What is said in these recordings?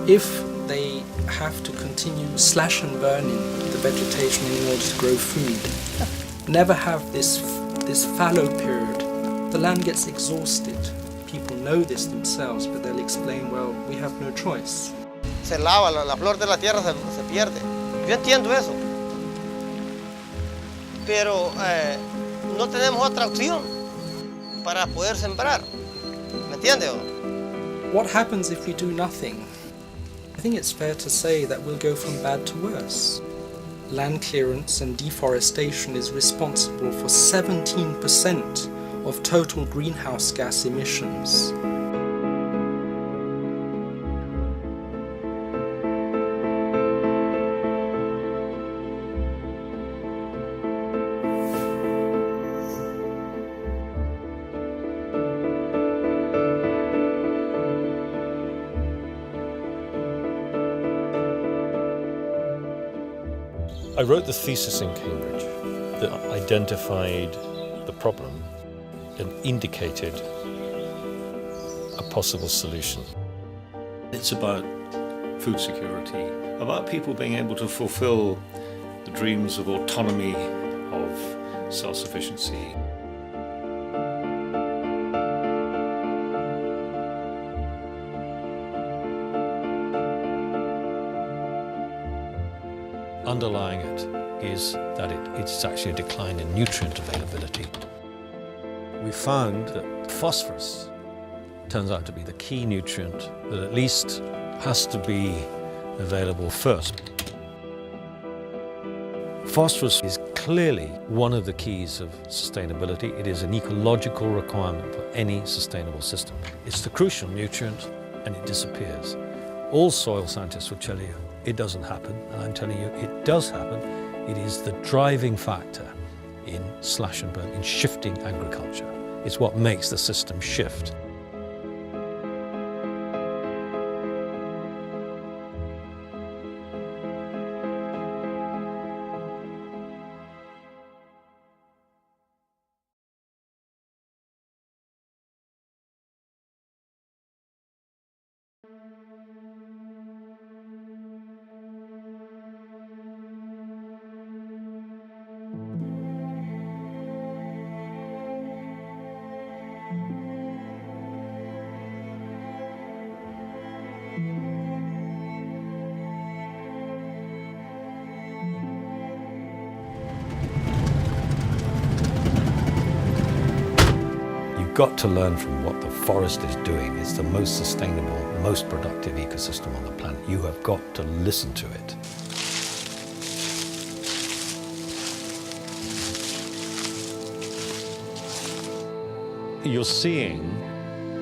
If they have to continue slash and burning the vegetation in order to grow food, never have this fallow period, the land gets exhausted. People know this themselves, but they'll explain, well, we have no choice. Se lava, la flor de la tierra se pierde. Yo entiendo eso. Pero no tenemos otra opción para poder sembrar. ¿Me entiende o no? What happens if we do nothing? I think it's fair to say that we'll go from bad to worse. Land clearance and deforestation is responsible for 17% of total greenhouse gas emissions. I wrote the thesis in Cambridge that identified the problem and indicated a possible solution. It's about food security, about people being able to fulfill the dreams of autonomy, of self-sufficiency. Underlying it is that it's actually a decline in nutrient availability. We found that phosphorus turns out to be the key nutrient that at least has to be available first. Phosphorus is clearly one of the keys of sustainability. It is an ecological requirement for any sustainable system. It's the crucial nutrient and it disappears. All soil scientists will tell you it doesn't happen, and I'm telling you it does happen. It is the driving factor in slash and burn, in shifting agriculture. It's what makes the system shift. You've got to learn from what the forest is doing. It's the most sustainable, most productive ecosystem on the planet. You have got to listen to it. You're seeing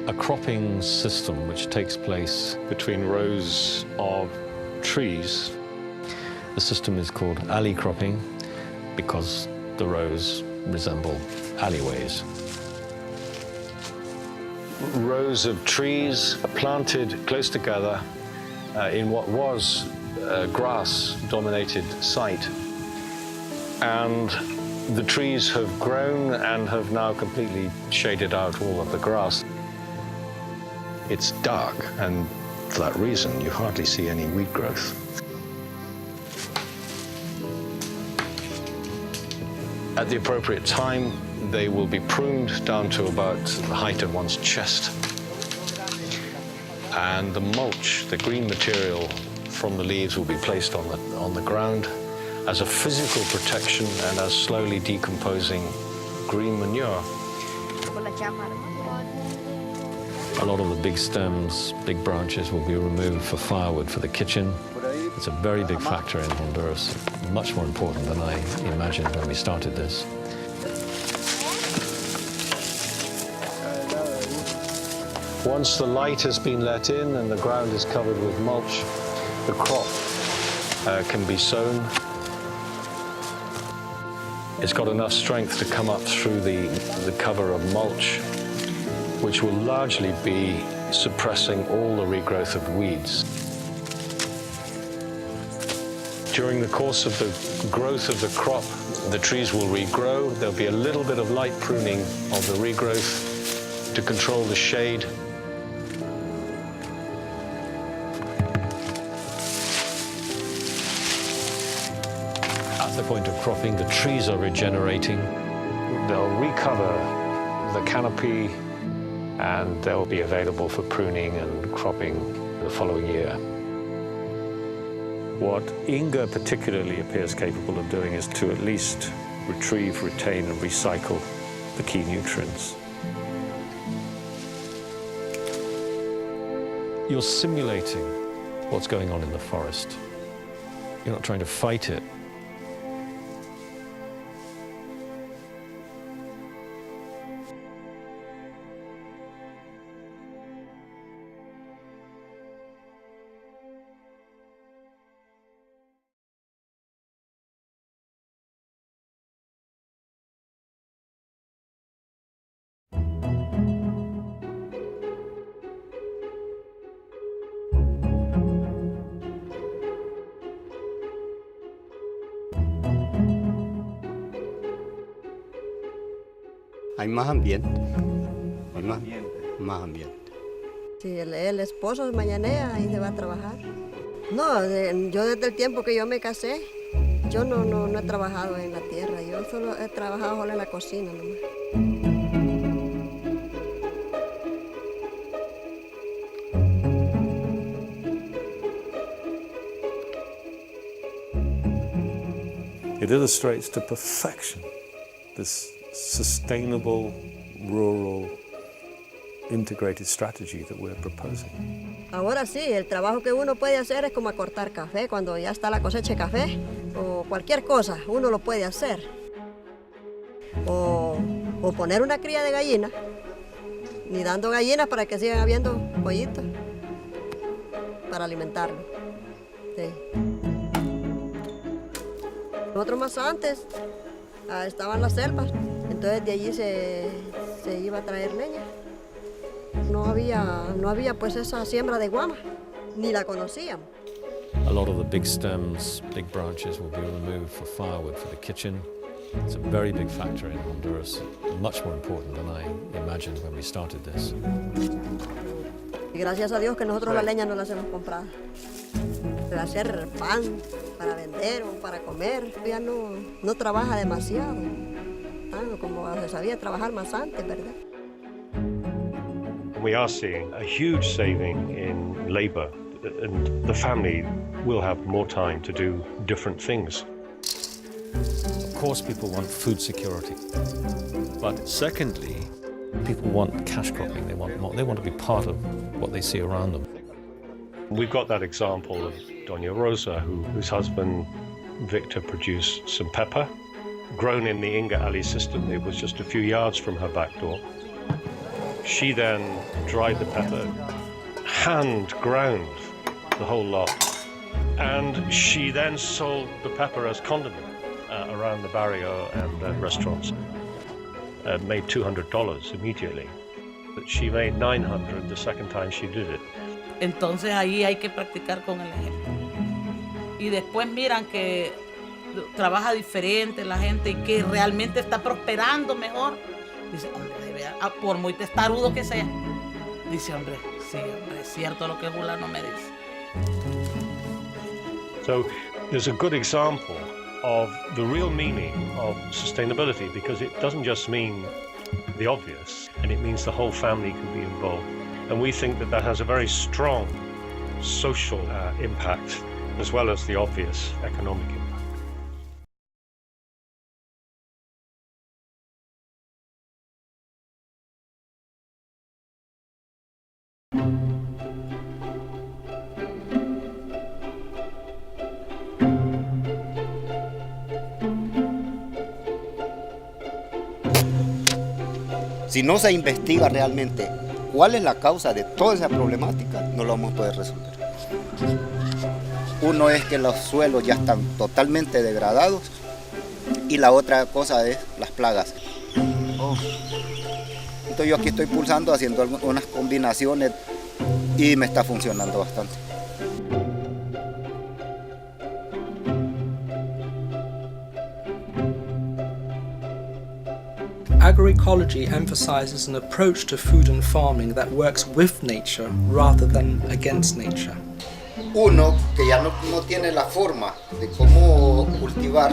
a cropping system which takes place between rows of trees. The system is called alley cropping because the rows resemble alleyways. Rows of trees are planted close together in what was a grass-dominated site. And the trees have grown and have now completely shaded out all of the grass. It's dark, and for that reason, you hardly see any weed growth. At the appropriate time, they will be pruned down to about the height of one's chest. And the mulch, the green material from the leaves, will be placed on the ground as a physical protection and as slowly decomposing green manure. A lot of the big stems, big branches will be removed for firewood for the kitchen. It's a very big factor in Honduras, much more important than I imagined when we started this. Once the light has been let in and the ground is covered with mulch, the crop can be sown. It's got enough strength to come up through the cover of mulch which will largely be suppressing all the regrowth of weeds. During the course of the growth of the crop, the trees will regrow. There'll be a little bit of light pruning of the regrowth to control the shade. At the point of cropping, the trees are regenerating. They'll recover the canopy and they'll be available for pruning and cropping the following year. What Inga particularly appears capable of doing is to at least retrieve, retain and recycle the key nutrients. You're simulating what's going on in the forest. You're not trying to fight it. Hay más ambiente. Hay más ambiente. Sí, el esposo mañanea y se va a trabajar. No, yo desde el tiempo que yo me casé, yo no he trabajado en la tierra, yo solo he trabajado solo en la cocina nomás. It illustrates to perfection this sustainable, rural, integrated strategy that we're proposing. Ahora sí, el trabajo que uno puede hacer es como cortar café, cuando ya está la cosecha de café, o cualquier cosa, uno lo puede hacer. O poner una cría de gallinas, ni dando gallinas para que sigan habiendo pollitos, para alimentarlos. Sí. Nosotros más antes estaban las selvas, entonces de allí se iba a traer leña. No había pues esa siembra de guama, ni la conocíamos. A lot of the big stems, big branches will be removed for firewood for the kitchen. It's a very big factor in Honduras, much more important than I imagined when we started this. Y gracias a Dios que nosotros la leña no la hacemos comprada. Para hacer pan, para vender o para comer, ya no trabaja demasiado, tanto como se sabía trabajar más antes, ¿verdad? We are seeing a huge saving in labor, and the family will have more time to do different things. Of course, people want food security, but secondly, people want cash cropping. They want to be part of what they see around them. We've got that example of Doña Rosa, whose husband Victor produced some pepper, grown in the Inga Alley system. It was just a few yards from her back door. She then dried the pepper, hand ground the whole lot, and she then sold the pepper as condiment around the barrio and restaurants. Made $200 immediately, but she made $900 the second time she did it. Entonces ahí hay que practicar con el ejemplo. Y después miran que trabaja diferente la gente y que realmente está prosperando mejor. Dice, hombre, por muy testarudo que sea. Dice, hombre, sí, hombre, es cierto lo que Julano me dice. So there's a good example of the real meaning of sustainability, because it doesn't just mean the obvious, and it means the whole family can be involved. And we think that has a very strong social impact, as well as the obvious economic impact. Si no se investiga realmente cuál es la causa de toda esa problemática, no lo vamos a poder resolver. Uno es que los suelos ya están totalmente degradados y la otra cosa es las plagas. todo. Entonces yo aquí estoy pulsando, haciendo unas combinaciones y me está funcionando bastante. Agroecology emphasizes an approach to food and farming that works with nature rather than against nature. Uno que ya no tiene la forma de cómo cultivar,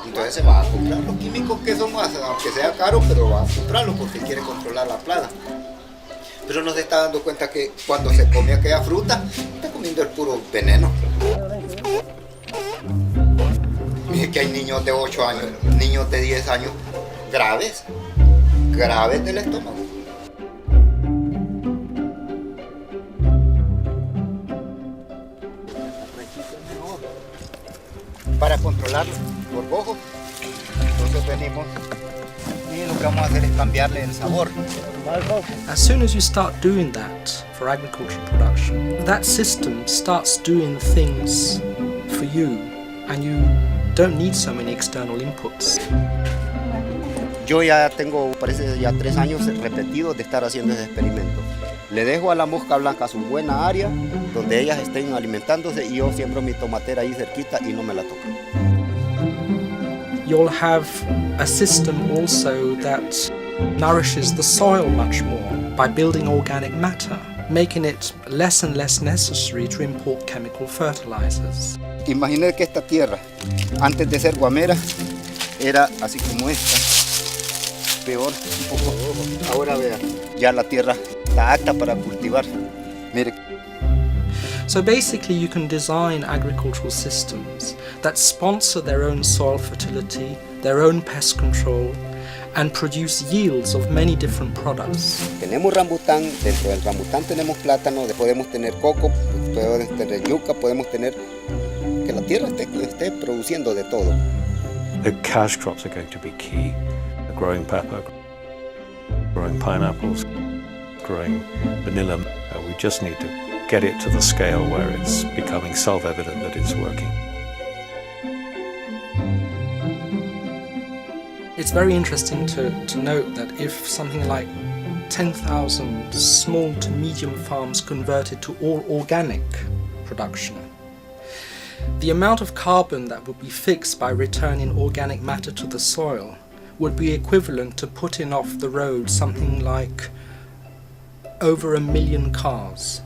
entonces se va a comprar los químicos que son más, aunque sea caro, pero va a comprarlo porque quiere controlar la plaga. Pero no se está dando cuenta que cuando se come aquella fruta, está comiendo el puro veneno. Mire que hay niños de 8 años, niños de 10 años, graves del estómago. Para controlar los gojos, entonces venimos y lo que vamos a hacer es cambiarle el sabor. As soon as you start doing that for agricultural production, that system starts doing things for you and you don't need so many external inputs. Yo ya tengo, parece ya 3 años repetidos de estar haciendo ese experimento. Le dejo a la mosca blanca su buena área donde ellas estén alimentándose y yo siembro mi tomatera ahí cerquita y no me la toco. You'll have a system also that nourishes the soil much more by building organic matter, making it less and less necessary to import chemical fertilizers. Imagínate que esta tierra, antes de ser guamera, era así como esta. Peor, un poco. Ahora vean, ya la tierra está apta para cultivar. Mire. So basically you can design agricultural systems that sponsor their own soil fertility, their own pest control, and produce yields of many different products. Tenemos rambután, dentro del rambután tenemos plátano, podemos tener coco, podemos tener yuca, podemos tener que la tierra esté produciendo de todo. The cash crops are going to be key. Growing pepper, growing pineapples, growing vanilla. We just need to get it to the scale where it's becoming self-evident that it's working. It's very interesting to note that if something like 10,000 small to medium farms converted to all organic production, the amount of carbon that would be fixed by returning organic matter to the soil would be equivalent to putting off the road something like over 1 million cars.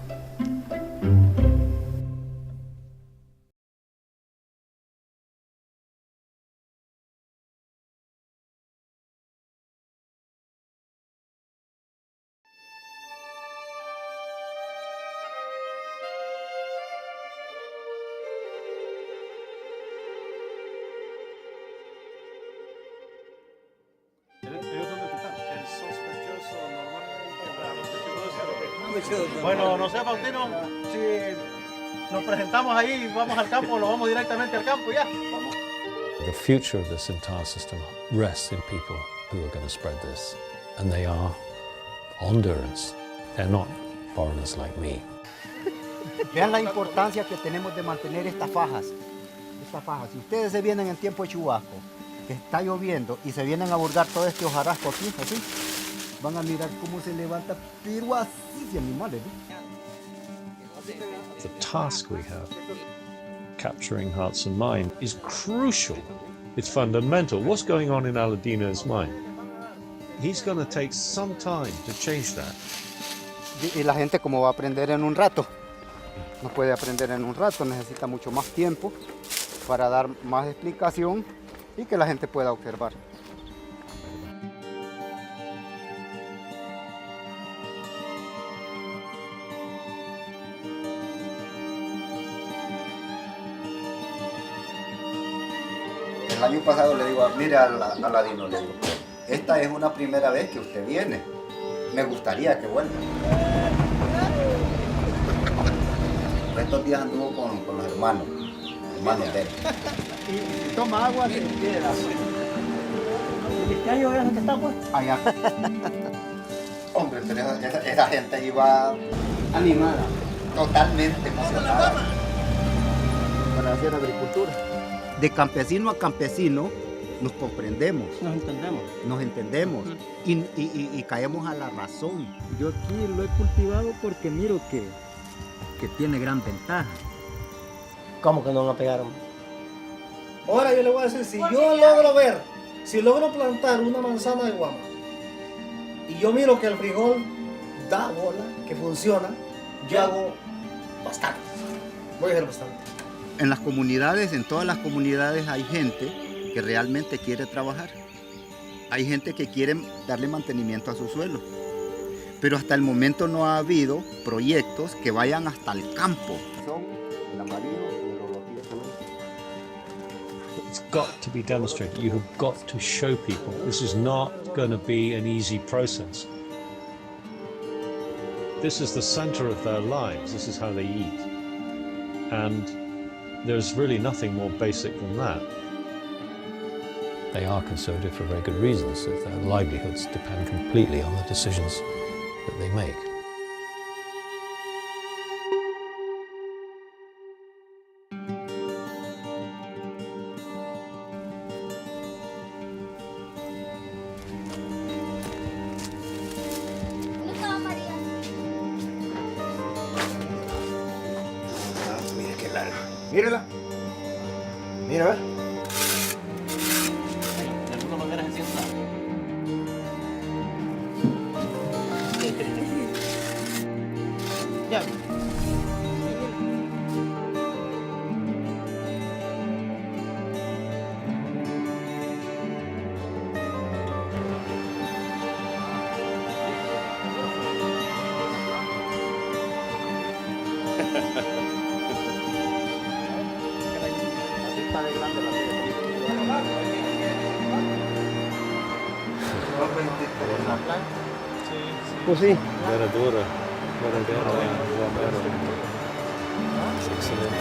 Bueno, no sé, Faustino, si nos presentamos ahí, vamos al campo, lo vamos directamente al campo ya. Vamos. The future of this entire system rests in people who are going to spread this. And they are Hondurans. They're not foreigners like me. Vean la importancia que tenemos de mantener estas fajas. Si ustedes se vienen en tiempo de chubasco, que está lloviendo, y se vienen a burgar todo este hojarasco aquí, así, van a mirar cómo se levanta, pero así de animales, ¿no? The task we have, capturing hearts and mind, is crucial. It's fundamental. What's going on in Aladino's mind? He's going to take some time to change that. Y la gente, como va a aprender en un rato, no puede aprender en un rato, necesita mucho más tiempo para dar más explicación y que la gente pueda observar. El año pasado le digo, mire a Aladino, le digo, esta es una primera vez que usted viene, me gustaría que vuelva. Estos días anduvo con los hermanos de él. Y toma agua y piedras. ¿Este año es donde estamos? Allá. Hombre, pero esa gente iba animada, totalmente emocionada para hacer agricultura. De campesino a campesino nos comprendemos, Nos entendemos. y caemos a la razón. Yo aquí lo he cultivado porque miro que tiene gran ventaja. ¿Cómo que no la pegaron? Ahora yo le voy a decir, si logro plantar una manzana de guama y yo miro que el frijol da bola, que funciona, yo hago bastante. Voy a hacer bastante. En las comunidades, en todas las comunidades hay gente que realmente quiere trabajar. Hay gente que quiere darle mantenimiento a su suelo. Pero hasta el momento no ha habido proyectos que vayan hasta el campo. It's got to be demonstrated. You have got to show people this is not going to be an easy process. This is the center of their lives. This is how they eat. And there's really nothing more basic than that. They are conservative for very good reasons. Their livelihoods depend completely on the decisions that they make. Mira qué larga. Mírala. Mira, ¿ves? De alguna manera se sienta. Ya. Pues sí. Verdura. Es excelente.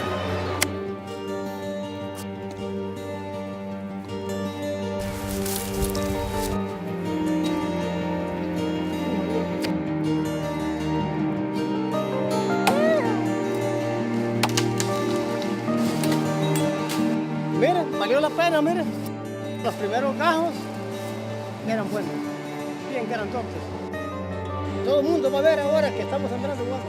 Mira, valió la pena, mira. Los primeros gajos eran buenos. Bien que eran entonces. Todo el mundo va a ver ahora que estamos sembrando guava.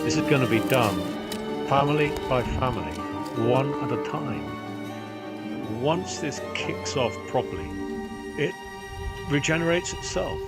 This is going to be done family by family, one at a time. Once this kicks off properly, it regenerates itself.